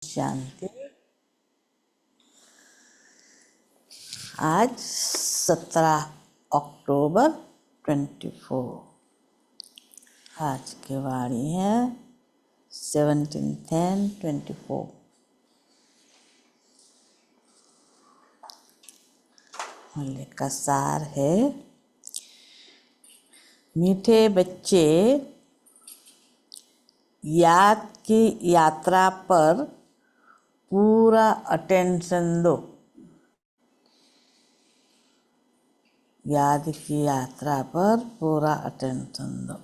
शांति। आज 17 अक्टूबर 24। आज की वाणी है 17:10:24। मूल्य का सार है, मीठे बच्चे याद की यात्रा पर पूरा अटेंशन दो। याद की यात्रा पर पूरा अटेंशन दो,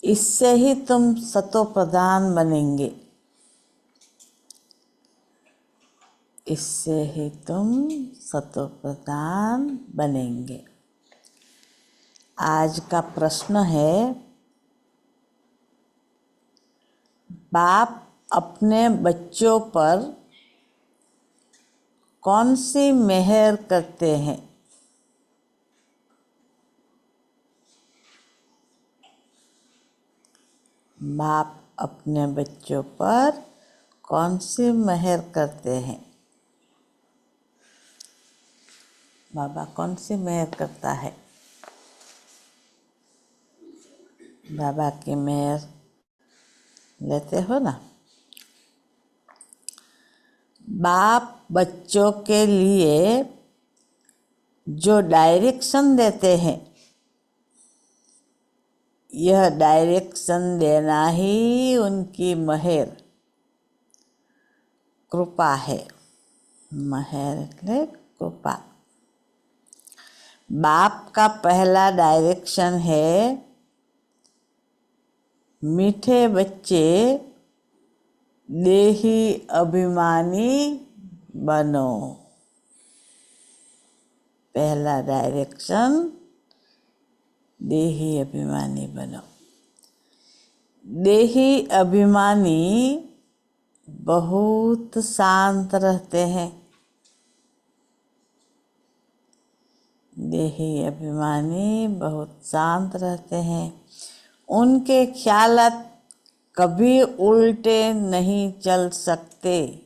इससे ही तुम सतोप्रधान बनेंगे। इससे ही तुम सतोप्रधान बनेंगे। आज का प्रश्न है, बाप अपने बच्चों पर कौन सी मेहर करते हैं? बाप अपने बच्चों पर कौन सी मेहर करते हैं? बाबा कौन सी मेहर करता है? बाबा की मेहर लेते हो ना। बाप बच्चों के लिए जो डायरेक्शन देते हैं, यह डायरेक्शन देना ही उनकी मेहर कृपा है। मेहर એટલે कृपा। बाप का पहला डायरेक्शन है, मीठे बच्चे देही अभिमानी बनो। पहला डायरेक्शन, देही अभिमानी बनो। देही अभिमानी बहुत शांत रहते हैं। देही अभिमानी बहुत शांत रहते हैं। उनके ख्यालात कभी उल्टे नहीं चल सकते।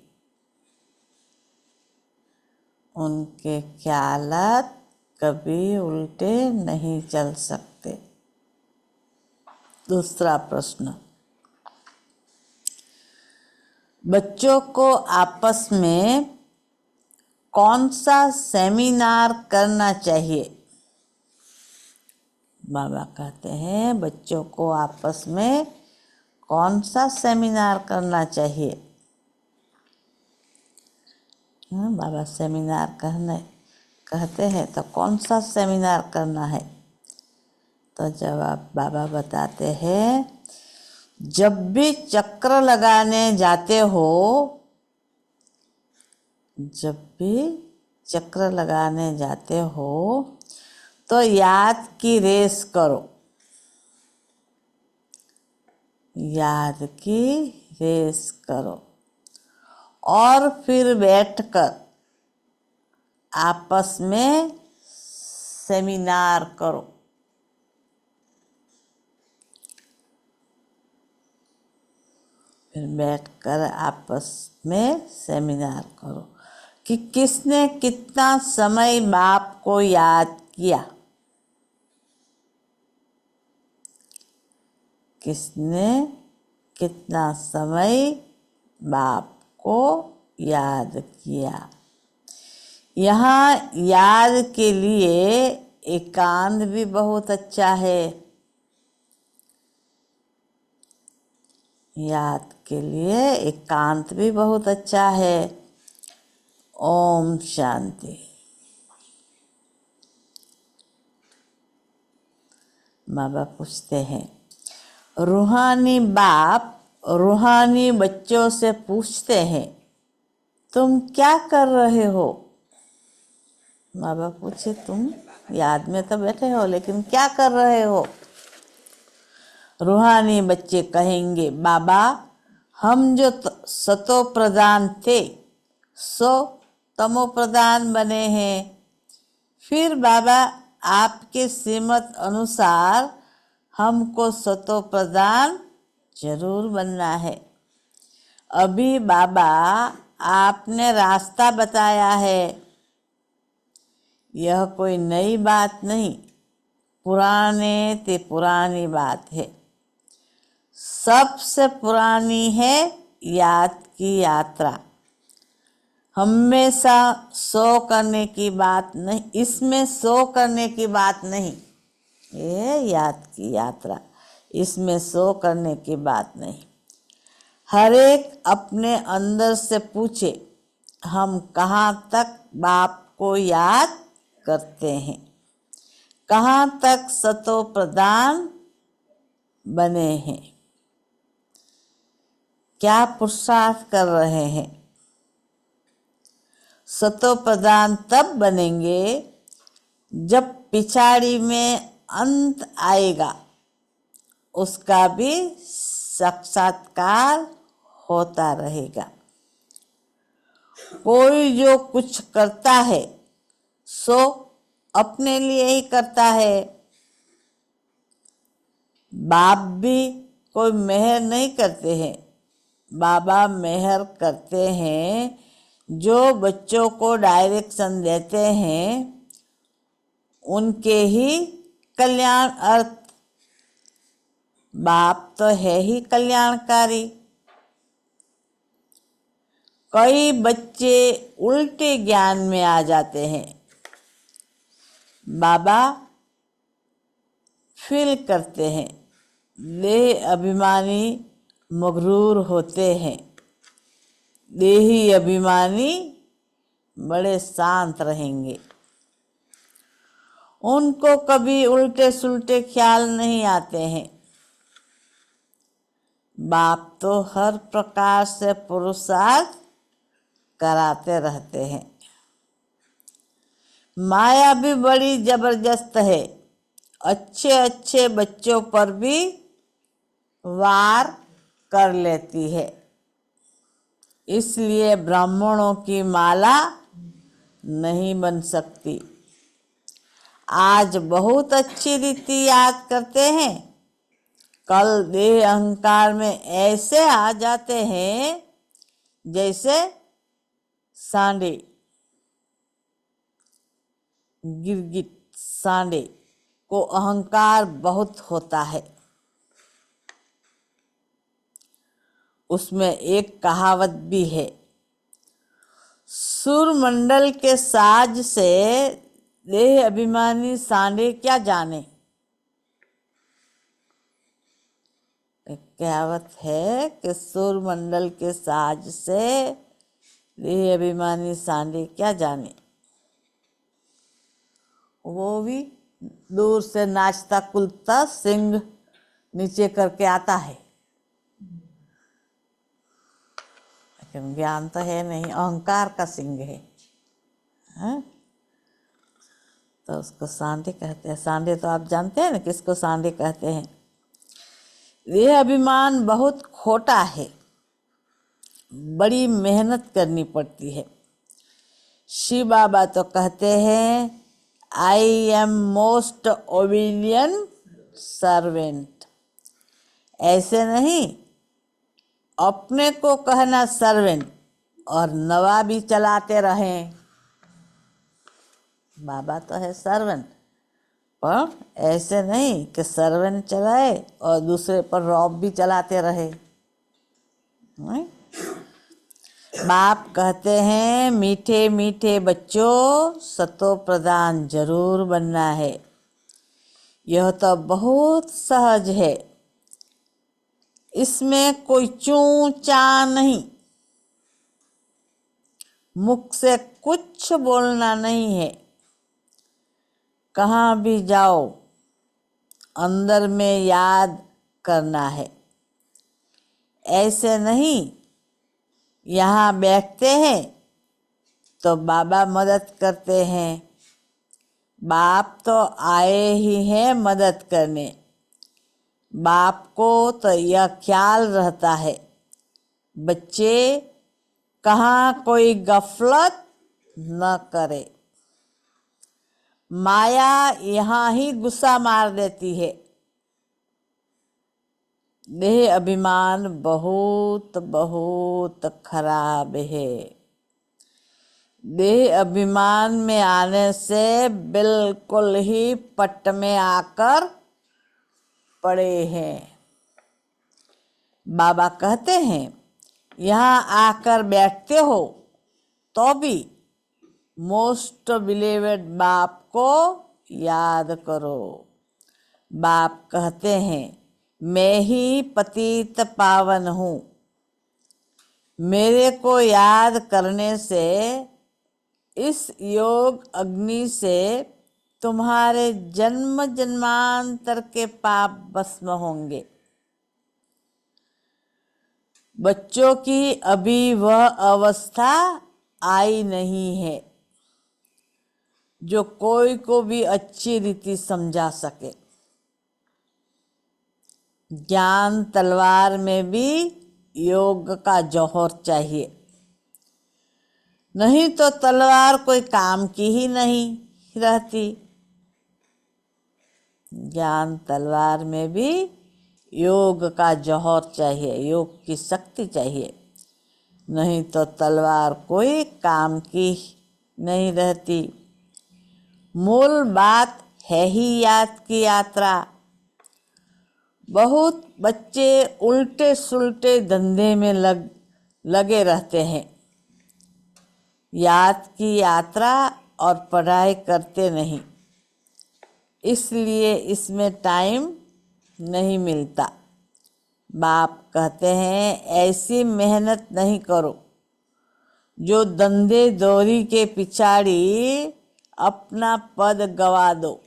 उनके ख्यालात कभी उल्टे नहीं चल सकते। दूसरा प्रश्न, बच्चों को आपस में कौन सा सेमिनार करना चाहिए? बाबा कहते हैं, बच्चों को आपस में कौन सा सेमिनार करना चाहिए? बाबा सेमिनार कहते हैं तो कौन सा सेमिनार करना है? तो जवाब बाबा बताते हैं, जब भी चक्र लगाने जाते हो, जब भी चक्र लगाने जाते हो तो याद की रेस करो। याद की रेस करो और फिर बैठकर आपस में सेमिनार करो। फिर बैठकर आपस में सेमिनार करो कि किसने कितना समय बाप को याद किया। किसने कितना समय बाप को याद किया। यहाँ याद के लिए एकांत भी बहुत अच्छा है। याद के लिए एकांत भी बहुत अच्छा है। ओम शांति। बाबा पूछते हैं, रूहानी बाप रूहानी बच्चों से पूछते हैं, तुम क्या कर रहे हो? बाबा पूछे, तुम याद में तो बैठे हो लेकिन क्या कर रहे हो? रूहानी बच्चे कहेंगे, बाबा हम जो सतो प्रधान थे सो तमो प्रधान बने हैं। फिर बाबा आपके श्रीमत अनुसार हमको सतो प्रधान जरूर बनना है। अभी बाबा आपने रास्ता बताया है। यह कोई नई बात नहीं, पुराने ते पुरानी बात है। सबसे पुरानी है याद की यात्रा। हमेशा सो करने की बात नहीं, इसमें सो करने की बात नहीं। ये याद की यात्रा, इसमें सो करने की बात नहीं। हर एक अपने अंदर से पूछे, हम कहाँ तक बाप को याद करते हैं, कहाँ तक सतो प्रधान बने हैं, क्या पुरुषार्थ कर रहे हैं। सतो प्रधान तब बनेंगे जब पिछाड़ी में अंत आएगा, उसका भी साक्षात्कार होता रहेगा। कोई जो कुछ करता है सो अपने लिए ही करता है। बाप भी कोई मेहर नहीं करते हैं, बाबा मेहर करते हैं। जो बच्चों को डायरेक्शन देते हैं उनके ही कल्याण अर्थ। बाप तो है ही कल्याणकारी। कई बच्चे उल्टे ज्ञान में आ जाते हैं। बाबा फील करते हैं, देह अभिमानी मगरूर होते हैं। देही अभिमानी बड़े शांत रहेंगे। उनको कभी उल्टे सुलटे ख्याल नहीं आते हैं। बाप तो हर प्रकार से पुरुषार्थ कराते रहते हैं। माया भी बड़ी जबरदस्त है, अच्छे अच्छे बच्चों पर भी वार कर लेती है। इसलिए ब्राह्मणों की माला नहीं बन सकती। आज बहुत अच्छी रीति याद करते हैं, कल देह अहंकार में ऐसे आ जाते हैं जैसे सांडे, गिरगिट सांडे को अहंकार बहुत होता है। उसमें एक कहावत भी है, सूरमंडल के साज से देह अभिमानी सांडे क्या जाने। एक कहावत है कि सूरमंडल के साज से देह अभिमानी सांडे क्या जाने। वो भी दूर से नाचता कुलता सिंह नीचे करके आता है, लेकिन ज्ञान तो है नहीं, अहंकार का सिंह है। तो उसको सांडे कहते हैं। सांडे तो आप जानते हैं ना किसको सांडे कहते हैं। यह अभिमान बहुत खोटा है, बड़ी मेहनत करनी पड़ती है। शिव बाबा तो कहते हैं, I am most obedient servant. ऐसे नहीं, अपने को कहना सर्वेंट और नवा भी चलाते रहें। बाबा तो है सर्वेंट, पर ऐसे नहीं कि सर्वेंट चलाए और दूसरे पर रौब भी चलाते रहे। नहीं? बाप कहते हैं, मीठे मीठे बच्चों, सतो प्रधान जरूर बनना है। यह तो बहुत सहज है, इसमें कोई चूं चा नहीं। मुख से कुछ बोलना नहीं है। कहाँ भी जाओ अंदर में याद करना है। ऐसे नहीं, यहाँ बैठते हैं तो बाबा मदद करते हैं। बाप तो आए ही हैं मदद करने। बाप को तो यह ख्याल रहता है, बच्चे कहाँ कोई गफलत न करे। माया यहाँ ही गुस्सा मार देती है। देह अभिमान बहुत बहुत खराब है। देह अभिमान में आने से बिल्कुल ही पट में आकर पड़े हैं। बाबा कहते हैं, यहाँ आकर बैठते हो तो भी मोस्ट बिलीवेड बाप को याद करो। बाप कहते हैं, मैं ही पतित पावन हूँ। मेरे को याद करने से इस योग अग्नि से तुम्हारे जन्म जन्मांतर के पाप भस्म होंगे। बच्चों की अभी वह अवस्था आई नहीं है जो कोई को भी अच्छी रीति समझा सके। ज्ञान तलवार में भी योग का जौहर चाहिए, नहीं तो तलवार कोई काम की ही नहीं रहती। ज्ञान तलवार में भी योग का जौहर चाहिए, योग की शक्ति चाहिए, नहीं तो तलवार कोई काम की नहीं रहती। मूल बात है ही याद की यात्रा। बहुत बच्चे उल्टे सुलटे धंधे में लगे रहते हैं। याद की यात्रा और पढ़ाई करते नहीं, इसलिए इसमें टाइम नहीं मिलता। बाप कहते हैं, ऐसी मेहनत नहीं करो जो धंधे दौरी के पिछाड़ी अपना पद गवा दो।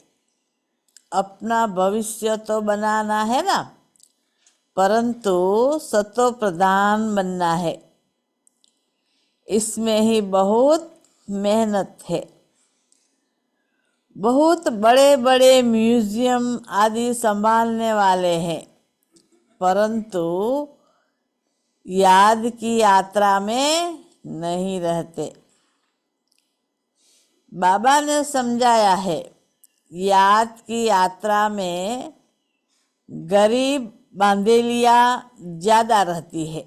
अपना भविष्य तो बनाना है ना, परंतु सतो प्रधान बनना है। इसमें ही बहुत मेहनत है। बहुत बड़े बड़े म्यूजियम आदि संभालने वाले हैं, परंतु याद की यात्रा में नहीं रहते। बाबा ने समझाया है, याद की यात्रा में गरीब बांदेलिया ज्यादा रहती है।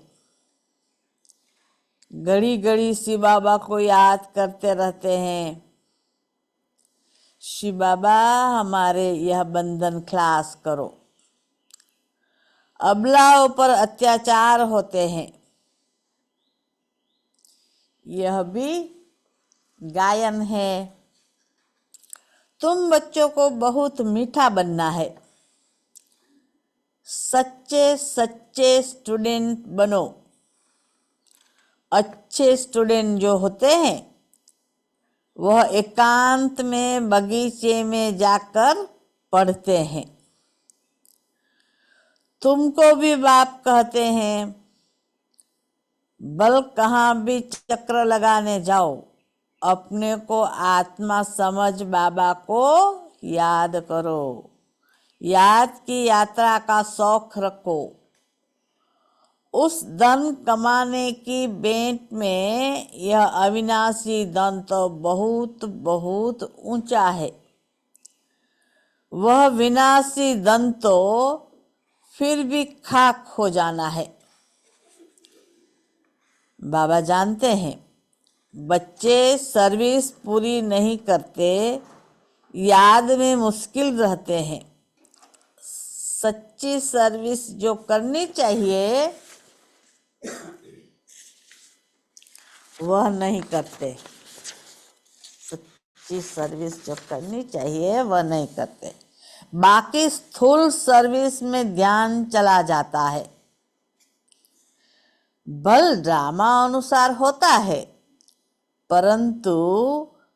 घड़ी घड़ी शिव बाबा को याद करते रहते हैं, शिव बाबा हमारे यह बंधन खलास करो। अबलाओं पर अत्याचार होते हैं। यह भी गायन है। तुम बच्चों को बहुत मीठा बनना है। सच्चे सच्चे स्टूडेंट बनो। अच्छे स्टूडेंट जो होते हैं वह एकांत में बगीचे में जाकर पढ़ते हैं। तुमको भी बाप कहते हैं, बल कहाँ भी चक्र लगाने जाओ, अपने को आत्मा समझ बाबा को याद करो। याद की यात्रा का शौक रखो। उस धन कमाने की बेंट में यह अविनाशी धन तो बहुत बहुत ऊंचा है। वह विनाशी धन तो फिर भी खाक हो जाना है। बाबा जानते हैं, बच्चे सर्विस पूरी नहीं करते, याद में मुश्किल रहते हैं। सच्ची सर्विस जो करनी चाहिए वह नहीं करते। सच्ची सर्विस जो करनी चाहिए वह नहीं करते। बाकी स्थूल सर्विस में ध्यान चला जाता है। बल ड्रामा अनुसार होता है, परंतु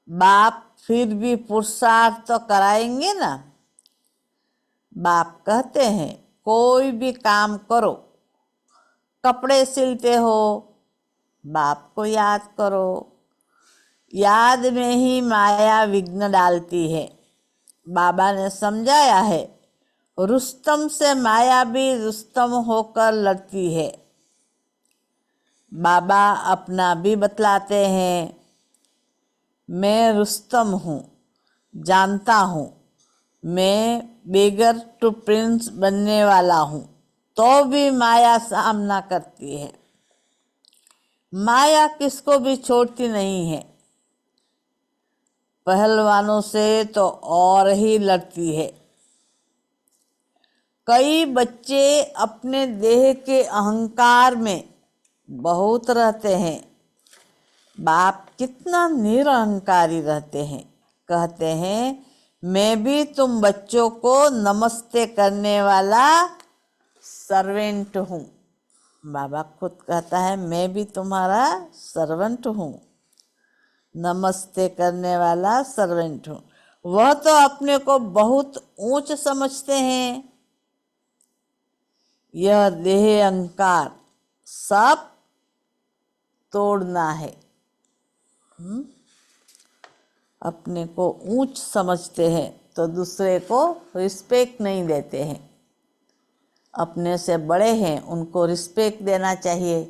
बाप फिर भी पुरुषार्थ तो कराएंगे ना। बाप कहते हैं, कोई भी काम करो। कपड़े सिलते हो, बाप को याद करो। याद में ही माया विघ्न डालती है। बाबा ने समझाया है, रुस्तम से माया भी रुस्तम होकर लड़ती है। बाबा अपना भी बतलाते हैं, मैं रुस्तम हूँ, जानता हूँ, मैं बेगर टू प्रिंस बनने वाला हूँ, तो भी माया सामना करती है। माया किसको भी छोड़ती नहीं है। पहलवानों से तो और ही लड़ती है। कई बच्चे अपने देह के अहंकार में बहुत रहते हैं। बाप कितना निरअहंकारी रहते हैं। कहते हैं मैं भी तुम बच्चों को नमस्ते करने वाला सर्वेंट हूँ। बाबा खुद कहता है मैं भी तुम्हारा सर्वेंट हूँ, नमस्ते करने वाला सर्वेंट हूँ। वह तो अपने को बहुत ऊंच समझते हैं। यह देह अहंकार सब तोड़ना है। अपने को ऊंच समझते हैं तो दूसरे को रिस्पेक्ट नहीं देते हैं। अपने से बड़े हैं उनको रिस्पेक्ट देना चाहिए,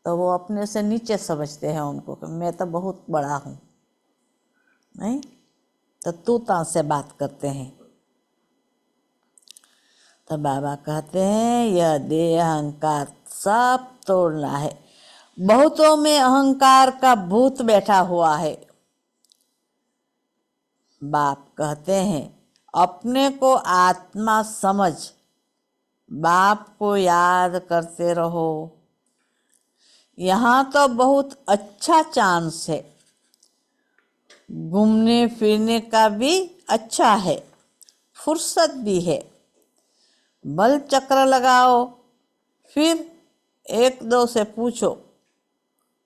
तो वो अपने से नीचे समझते हैं उनको कि मैं तो बहुत बड़ा हूँ, नहीं तो तू ता से बात करते हैं। तो बाबा कहते हैं यह देह अहंकार सब तोड़ना है। बहुतों में अहंकार का भूत बैठा हुआ है। बाप कहते हैं अपने को आत्मा समझ बाप को याद करते रहो। यहाँ तो बहुत अच्छा चांस है, घूमने फिरने का भी अच्छा है, फुर्सत भी है। बल चक्र लगाओ, फिर एक दो से पूछो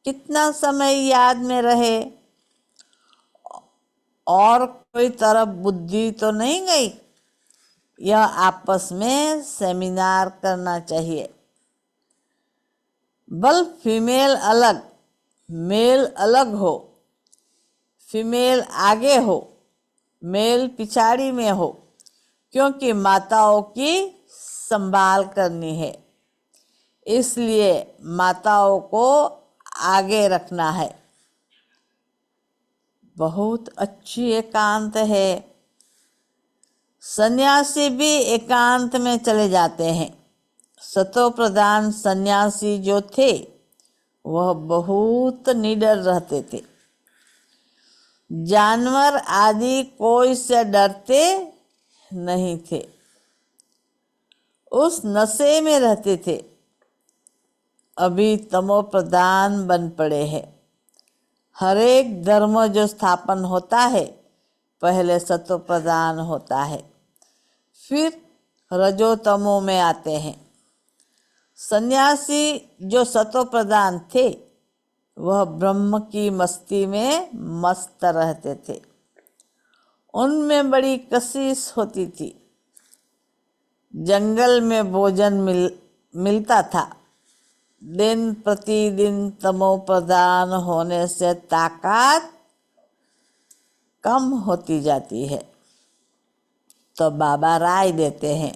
कितना समय याद में रहे और कोई तरफ बुद्धि तो नहीं गई। यह आपस में सेमिनार करना चाहिए। बल फीमेल अलग मेल अलग हो, फीमेल आगे हो मेल पिछाड़ी में हो, क्योंकि माताओं की संभाल करनी है, इसलिए माताओं को आगे रखना है। बहुत अच्छी एकांत है। सन्यासी भी एकांत में चले जाते हैं। सतो प्रधान सन्यासी जो थे वह बहुत निडर रहते थे। जानवर आदि कोई से डरते नहीं थे, उस नशे में रहते थे। अभी तमो प्रधान बन पड़े हैं। हर एक धर्म जो स्थापन होता है पहले सतो प्रधान होता है, फिर रजोतमो में आते हैं। सन्यासी जो सतो प्रधान थे वह ब्रह्म की मस्ती में मस्त रहते थे। उनमें बड़ी कशिश होती थी। जंगल में भोजन मिलता था। दिन प्रतिदिन तमो प्रधान होने से ताकत कम होती जाती है। तो बाबा राय देते हैं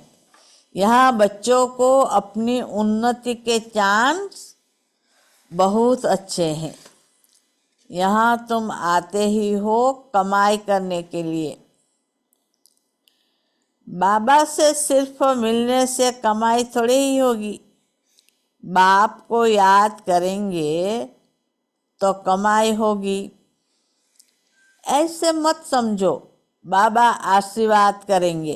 यहाँ बच्चों को अपनी उन्नति के चांस बहुत अच्छे हैं। यहाँ तुम आते ही हो कमाई करने के लिए। बाबा से सिर्फ मिलने से कमाई थोड़ी ही होगी। बाप को याद करेंगे तो कमाई होगी, ऐसे मत समझो। बाबा आशीर्वाद करेंगे,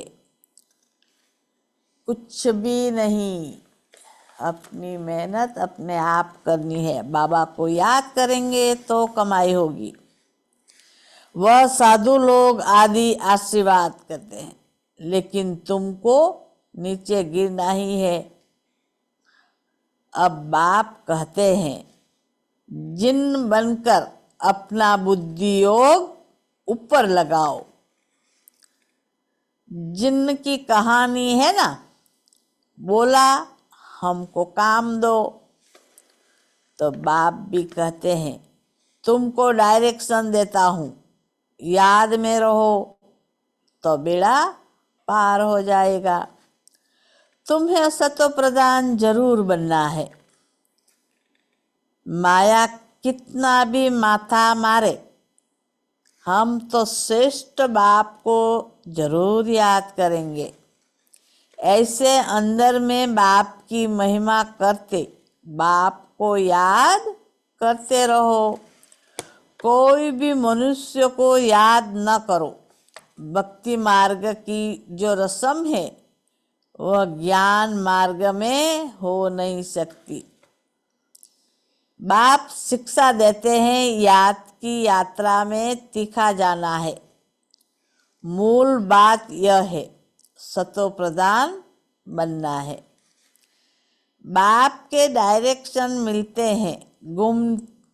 कुछ भी नहीं। अपनी मेहनत अपने आप करनी है। बाबा को याद करेंगे तो कमाई होगी। वह साधु लोग आदि आशीर्वाद करते हैं, लेकिन तुमको नीचे गिरना ही है। अब बाप कहते हैं जिन बनकर अपना बुद्धि योग ऊपर लगाओ। जिन की कहानी है ना, बोला हमको काम दो, तो बाप भी कहते हैं तुमको डायरेक्शन देता हूँ, याद में रहो तो बेड़ा पार हो जाएगा। तुम्हें सतो प्रधान जरूर बनना है। माया कितना भी माथा मारे, हम तो श्रेष्ठ बाप को जरूर याद करेंगे। ऐसे अंदर में बाप की महिमा करते बाप को याद करते रहो। कोई भी मनुष्य को याद न करो। भक्ति मार्ग की जो रस्म है वह ज्ञान मार्ग में हो नहीं सकती। बाप शिक्षा देते हैं याद की यात्रा में तीखा जाना है। मूल बात यह है सतो प्रधान बनना है। बाप के डायरेक्शन मिलते हैं।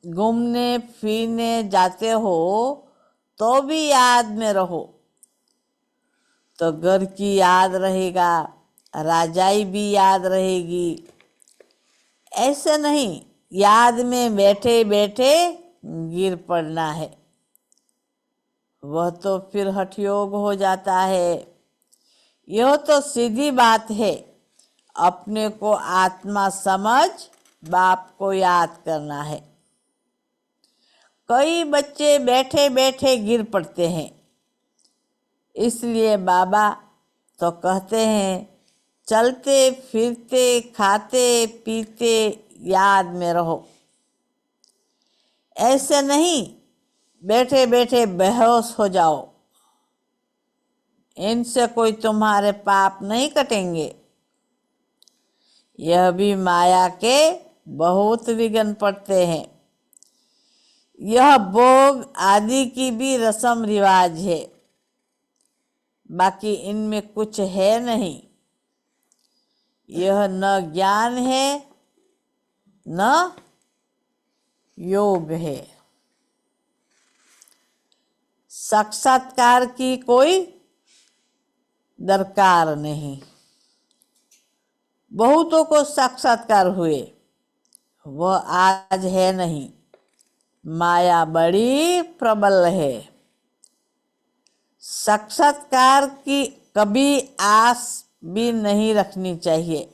घूमने फिरने जाते हो तो भी याद में रहो तो घर की याद रहेगा, राजाई भी याद रहेगी। ऐसे नहीं याद में बैठे बैठे गिर पड़ना है, वह तो फिर हठयोग हो जाता है। यह तो सीधी बात है। अपने को आत्मा समझ बाप को याद करना है। कई बच्चे बैठे बैठे गिर पड़ते हैं, इसलिए बाबा तो कहते हैं चलते फिरते खाते पीते याद में रहो। ऐसे नहीं बैठे बैठे बेहोश हो जाओ, इनसे कोई तुम्हारे पाप नहीं कटेंगे। यह भी माया के बहुत विघ्न पड़ते हैं। यह भोग आदि की भी रस्म रिवाज है, बाकी इनमें कुछ है नहीं। यह न ज्ञान है न योग है। साक्षात्कार की कोई दरकार नहीं। बहुतों को साक्षात्कार हुए, वह आज है नहीं। माया बड़ी प्रबल है। साक्षात्कार की कभी आस भी नहीं रखनी चाहिए।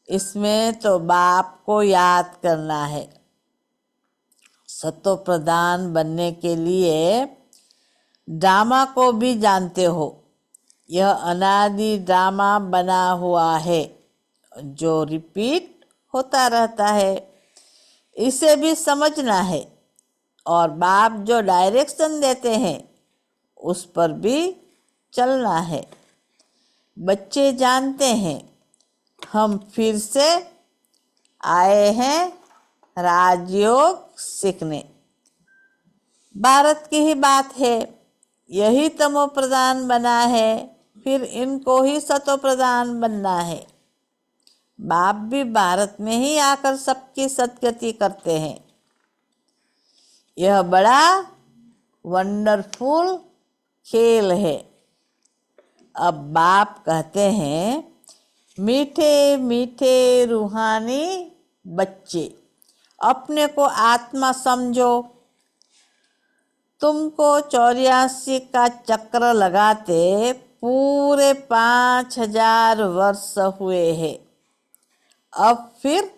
इसमें तो बाप को याद करना है। सतो प्रधान बनने के लिए ड्रामा को भी जानते हो। यह अनादि ड्रामा बना हुआ है जो रिपीट होता रहता है। इसे भी समझना है और बाप जो डायरेक्शन देते हैं उस पर भी चलना है। बच्चे जानते हैं हम फिर से आए हैं राजयोग सीखने। भारत की ही बात है, यही तमो प्रधान बना है, फिर इनको ही सतो प्रधान बनना है। बाप भी भारत में ही आकर सबकी सदगति करते हैं। यह बड़ा वंडरफुल खेल है। अब बाप कहते हैं मीठे मीठे रूहानी बच्चे अपने को आत्मा समझो। तुमको 84 का चक्र लगाते पूरे 5000 वर्ष हुए हैं। अब फिर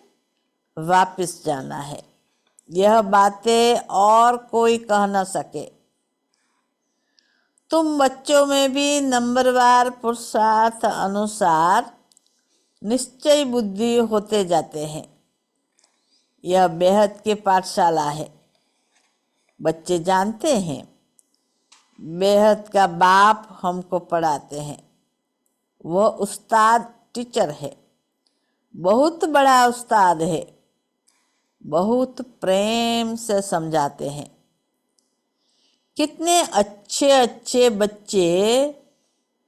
वापस जाना है। यह बातें और कोई कह न सके। तुम बच्चों में भी नंबरवार पुरुषार्थ अनुसार निश्चय बुद्धि होते जाते हैं। यह बेहद की पाठशाला है। बच्चे जानते हैं बेहद का बाप हमको पढ़ाते हैं। वह उस्ताद टीचर है, बहुत बड़ा उस्ताद है। बहुत प्रेम से समझाते हैं। कितने अच्छे अच्छे बच्चे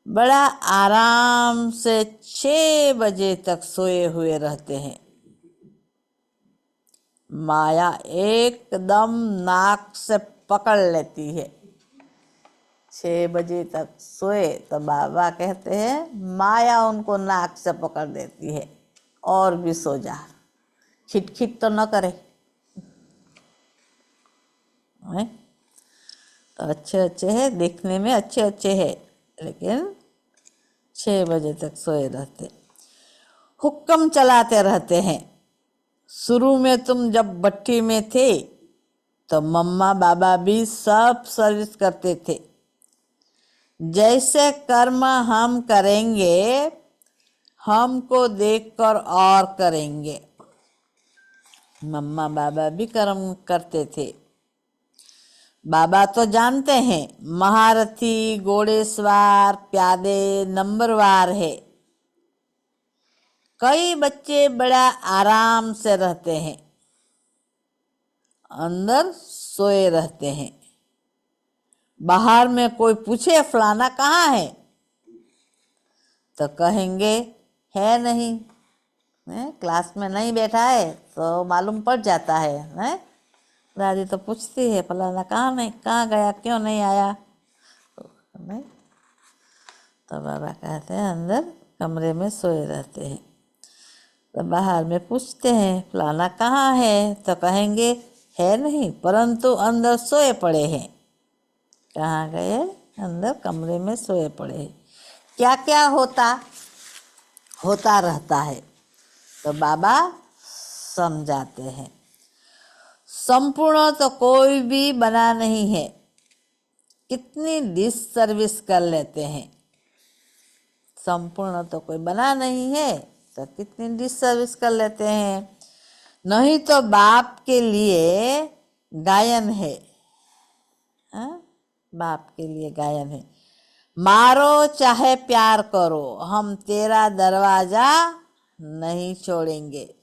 बड़ा आराम से 6 बजे तक सोए हुए रहते हैं। माया एकदम नाक से पकड़ लेती है। 6 बजे तक सोए तो बाबा कहते हैं माया उनको नाक से पकड़ देती है और भी सो जा, खिटखिट तो न करे। तो अच्छे अच्छे है, देखने में अच्छे अच्छे है, लेकिन 6 बजे तक सोए रहते, हुक्म चलाते रहते हैं। शुरू में तुम जब भट्टी में थे तो मम्मा बाबा भी सब सर्विस करते थे। जैसे कर्म हम करेंगे हमको देखकर और करेंगे। मम्मा बाबा भी कर्म करते थे। बाबा तो जानते हैं महारथी घोड़ेसवार प्यादे नंबरवार है। कई बच्चे बड़ा आराम से रहते हैं, अंदर सोए रहते हैं। बाहर में कोई पूछे फलाना कहाँ है तो कहेंगे है नहीं, क्लास में नहीं बैठा है तो मालूम पड़ जाता है। दादी तो पूछती है फलाना कहाँ नहीं, कहाँ गया, क्यों नहीं आया, नहीं। तो बाबा कहते हैं अंदर कमरे में सोए रहते हैं। तो बाहर में पूछते हैं फलाना कहाँ है तो कहेंगे है नहीं, परंतु अंदर सोए पड़े हैं। कहाँ गए, अंदर कमरे में सोए पड़े हैं। क्या क्या होता रहता है तो बाबा समझाते हैं। संपूर्ण तो कोई भी बना नहीं है, कितनी डिस सर्विस कर लेते हैं। संपूर्ण तो कोई बना नहीं है तो कितनी डिस सर्विस कर लेते हैं। नहीं तो बाप के लिए गायन है, बाप के लिए गायन है। मारो चाहे प्यार करो हम तेरा दरवाजा नहीं छोड़ेंगे।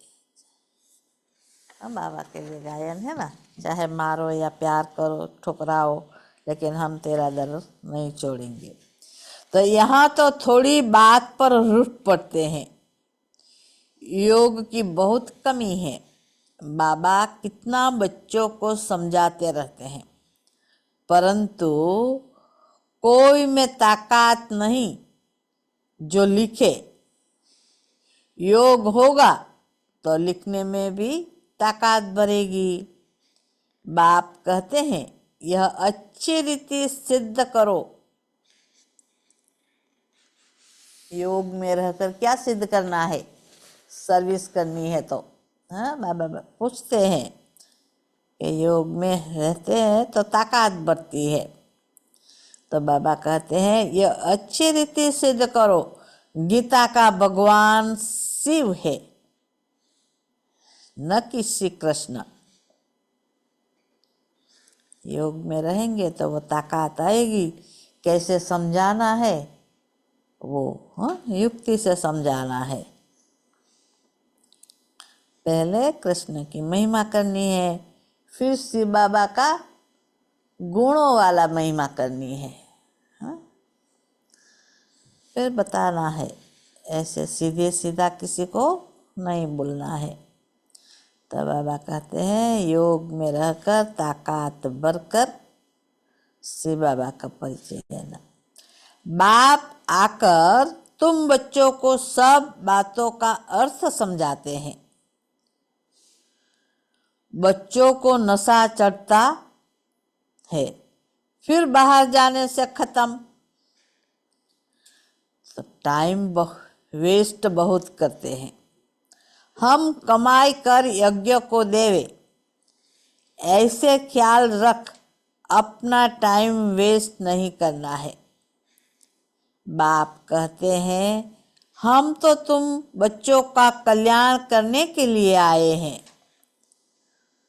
बाबा के लिए गायन है ना, चाहे मारो या प्यार करो ठुकराओ लेकिन हम तेरा दर नहीं छोड़ेंगे। तो यहाँ तो थोड़ी बात पर रूठ पड़ते हैं। योग की बहुत कमी है। बाबा कितना बच्चों को समझाते रहते हैं, परंतु कोई में ताकत नहीं जो लिखे। योग होगा तो लिखने में भी ताकत बढ़ेगी। बाप कहते हैं यह अच्छी रीति सिद्ध करो। योग में रहकर क्या सिद्ध करना है, सर्विस करनी है तो बाबा पूछते हैं कि योग में रहते हैं तो ताकत बढ़ती है। तो बाबा कहते हैं यह अच्छी रीति सिद्ध करो। गीता का भगवान शिव है न कि श्री कृष्ण। योग में रहेंगे तो वो ताकत आएगी। कैसे समझाना है वो युक्ति से समझाना है। पहले कृष्ण की महिमा करनी है, फिर शिव बाबा का गुणों वाला महिमा करनी है, फिर बताना है। ऐसे सीधे सीधा किसी को नहीं बोलना है। तो बाबा कहते हैं योग में रहकर ताकत बढ़कर शिव बाबा का परिचय देना। बाप आकर तुम बच्चों को सब बातों का अर्थ समझाते हैं। बच्चों को नशा चढ़ता है, फिर बाहर जाने से खत्म। तो टाइम वेस्ट बहुत करते हैं। हम कमाई कर यज्ञ को देवे, ऐसे ख्याल रख अपना टाइम वेस्ट नहीं करना है। बाप कहते हैं हम तो तुम बच्चों का कल्याण करने के लिए आए हैं,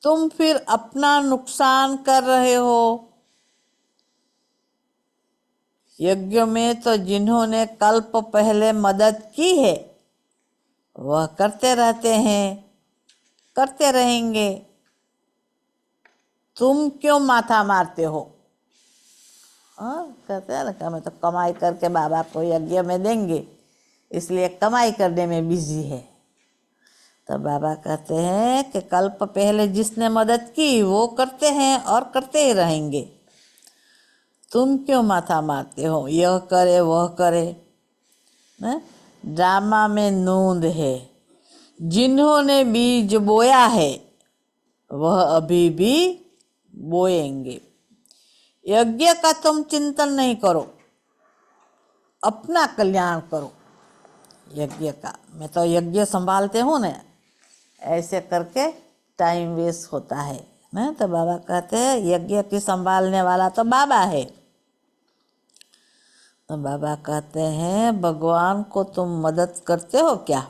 तुम फिर अपना नुकसान कर रहे हो। यज्ञ में तो जिन्होंने कल्प पहले मदद की है वह करते रहते हैं, करते रहेंगे। तुम क्यों माथा मारते हो? कहते हैं ना हमें तो कमाई करके बाबा को यज्ञ में देंगे, इसलिए कमाई करने में बिजी है। तो बाबा कहते हैं कि कल्प पहले जिसने मदद की वो करते हैं और करते ही रहेंगे। तुम क्यों माथा मारते हो, यह करे वह करे। ड्रामा में नूंद है। जिन्होंने बीज बोया है वह अभी भी बोएंगे। यज्ञ का तुम चिंतन नहीं करो, अपना कल्याण करो। यज्ञ का मैं तो यज्ञ संभालते हूँ ना, ऐसे करके टाइम वेस्ट होता है ना। तो बाबा कहते हैं यज्ञ की संभालने वाला तो बाबा है। तो बाबा कहते हैं भगवान को तुम मदद करते हो क्या?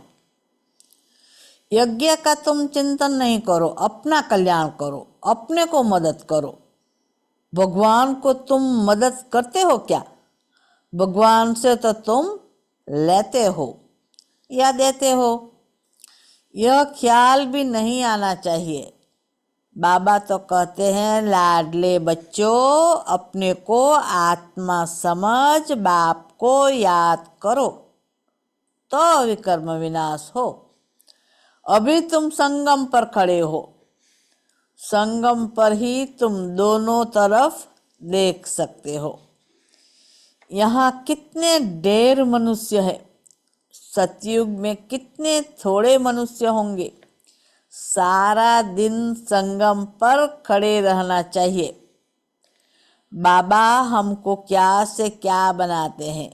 यज्ञ का तुम चिंतन नहीं करो, अपना कल्याण करो, अपने को मदद करो। भगवान को तुम मदद करते हो क्या? भगवान से तो तुम लेते हो या देते हो, यह ख्याल भी नहीं आना चाहिए। बाबा तो कहते हैं लाडले बच्चों, अपने को आत्मा समझ बाप को याद करो तो विकर्म विनाश हो। अभी तुम संगम पर खड़े हो, संगम पर ही तुम दोनों तरफ देख सकते हो। यहाँ कितने ढेर मनुष्य है, सतयुग में कितने थोड़े मनुष्य होंगे। सारा दिन संगम पर खड़े रहना चाहिए। बाबा हमको क्या से क्या बनाते हैं।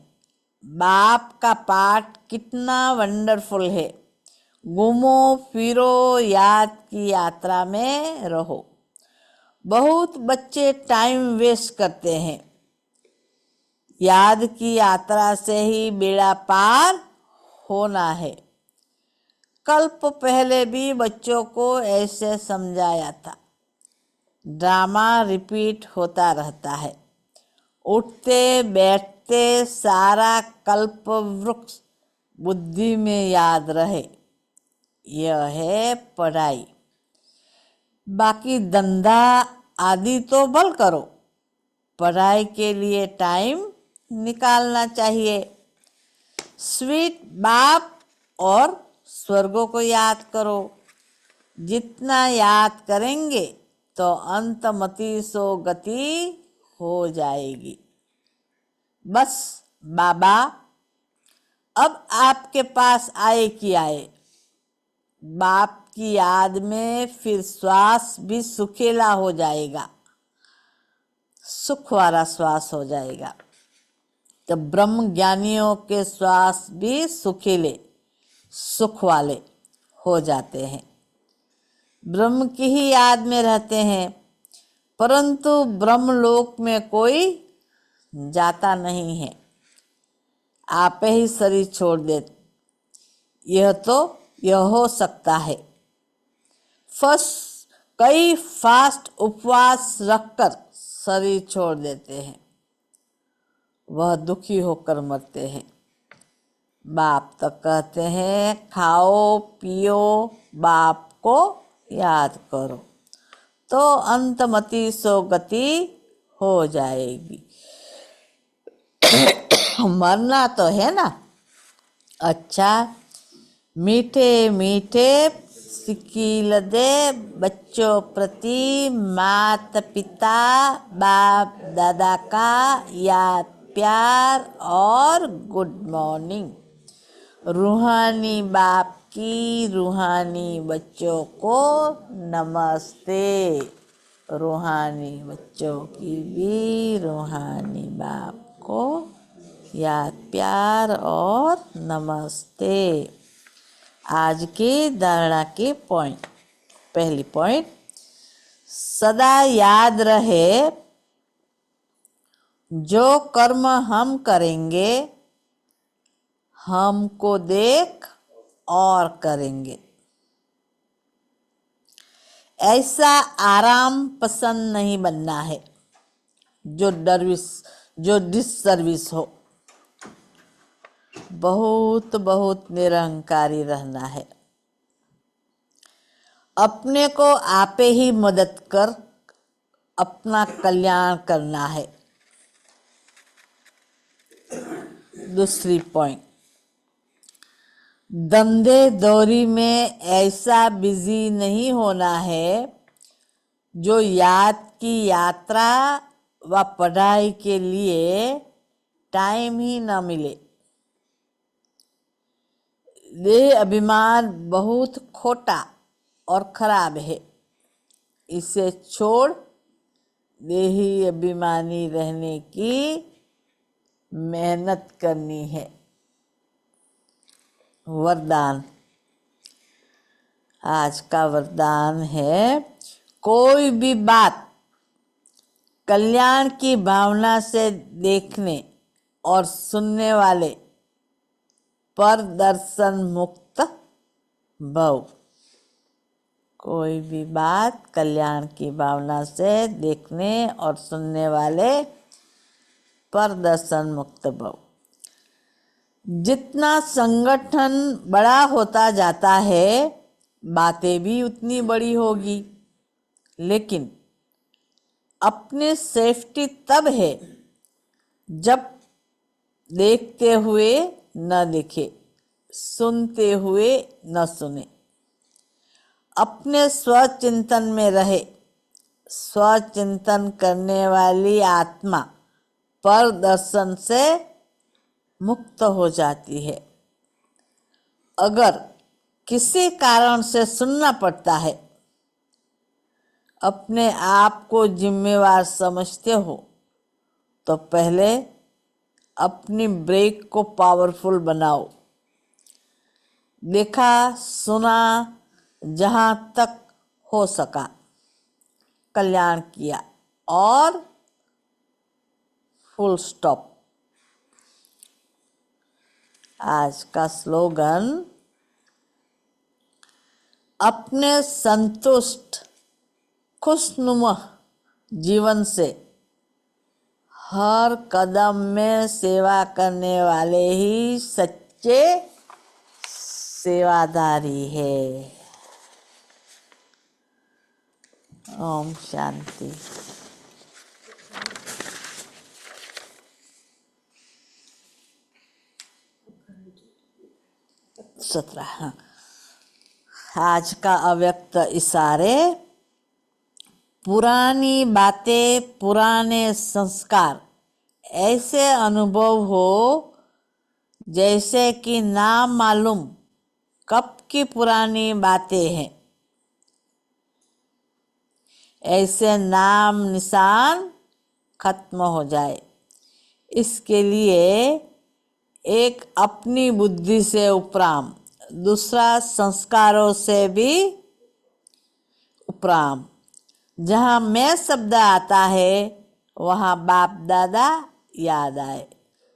बाप का पाठ कितना वंडरफुल है। घूमो फिरो, याद की यात्रा में रहो। बहुत बच्चे टाइम वेस्ट करते हैं। याद की यात्रा से ही बेड़ा पार होना है। कल्प पहले भी बच्चों को ऐसे समझाया था। ड्रामा रिपीट होता रहता है। उठते बैठते सारा कल्प वृक्ष बुद्धि में याद रहे, यह है पढ़ाई। बाकी धंधा आदि तो भल करो, पढ़ाई के लिए टाइम निकालना चाहिए। स्वीट बाप और स्वर्गों को याद करो। जितना याद करेंगे तो अंतमति सो गति हो जाएगी। बस बाबा अब आपके पास आए कि आए। बाप की याद में फिर श्वास भी सुखेला हो जाएगा, सुख वाला श्वास हो जाएगा। तो ब्रह्म ज्ञानियों के श्वास भी सुखीले सुख वाले हो जाते हैं। ब्रह्म की ही याद में रहते हैं, परंतु ब्रह्मलोक में कोई जाता नहीं है। आप ही शरीर छोड़ दे, यह हो सकता है। कई फास्ट उपवास रखकर शरीर छोड़ देते हैं, वह दुखी होकर मरते हैं। बाप तो कहते हैं खाओ पियो, बाप को याद करो तो अंतमति सो गति हो जाएगी। मरना तो है ना। अच्छा, मीठे मीठे सिकील दे बच्चों प्रति माता पिता बाप दादा का याद प्यार और गुड मॉर्निंग। रूहानी बाप की रूहानी बच्चों को नमस्ते। रूहानी बच्चों की भी रूहानी बाप को याद प्यार और नमस्ते। आज की धारणा के पॉइंट। पहली पॉइंट, सदा याद रहे जो कर्म हम करेंगे हमको देख और करेंगे। ऐसा आराम पसंद नहीं बनना है जो डिससर्विस हो। बहुत निरंकारी रहना है। अपने को आपे ही मदद कर अपना कल्याण करना है। दूसरी पॉइंट, धंधे दौरी में ऐसा बिजी नहीं होना है जो याद की यात्रा व पढ़ाई के लिए टाइम ही न मिले। देह अभिमान बहुत खोटा और खराब है, इसे छोड़ देही अभिमानी रहने की मेहनत करनी है। वरदान, आज का वरदान है कोई भी बात कल्याण की भावना से देखने और सुनने वाले परदर्शन मुक्त भव। कोई भी बात कल्याण की भावना से देखने और सुनने वाले परदर्शन मुक्त भव। जितना संगठन बड़ा होता जाता है बातें भी उतनी बड़ी होगी, लेकिन अपनी सेफ्टी तब है जब देखते हुए न देखे, सुनते हुए न सुने, अपने स्वचिंतन में रहे। स्वचिंतन करने वाली आत्मा परदर्शन से मुक्त हो जाती है। अगर किसी कारण से सुनना पड़ता है, अपने आप को जिम्मेवार समझते हो, तो पहले अपनी ब्रेक को पावरफुल बनाओ। देखा सुना, जहां तक हो सका कल्याण किया और फुल स्टॉप। आज का स्लोगन, अपने संतुष्ट खुशनुमा जीवन से हर कदम में सेवा करने वाले ही सच्चे सेवादारी है। ओम शांति। 17। आज का अव्यक्त इशारे, पुरानी बातें, पुराने संस्कार ऐसे अनुभव हो जैसे कि ना मालूम कब की पुरानी बातें हैं। ऐसे नाम निशान खत्म हो जाए, इसके लिए एक अपनी बुद्धि से उपराम, दूसरा संस्कारों से भी उपराम। जहाँ मैं शब्द आता है वहाँ बाप दादा याद आए।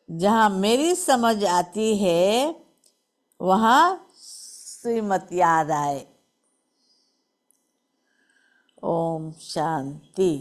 जहाँ मेरी समझ आती है वहाँ श्रीमत याद आए। ओम शांति।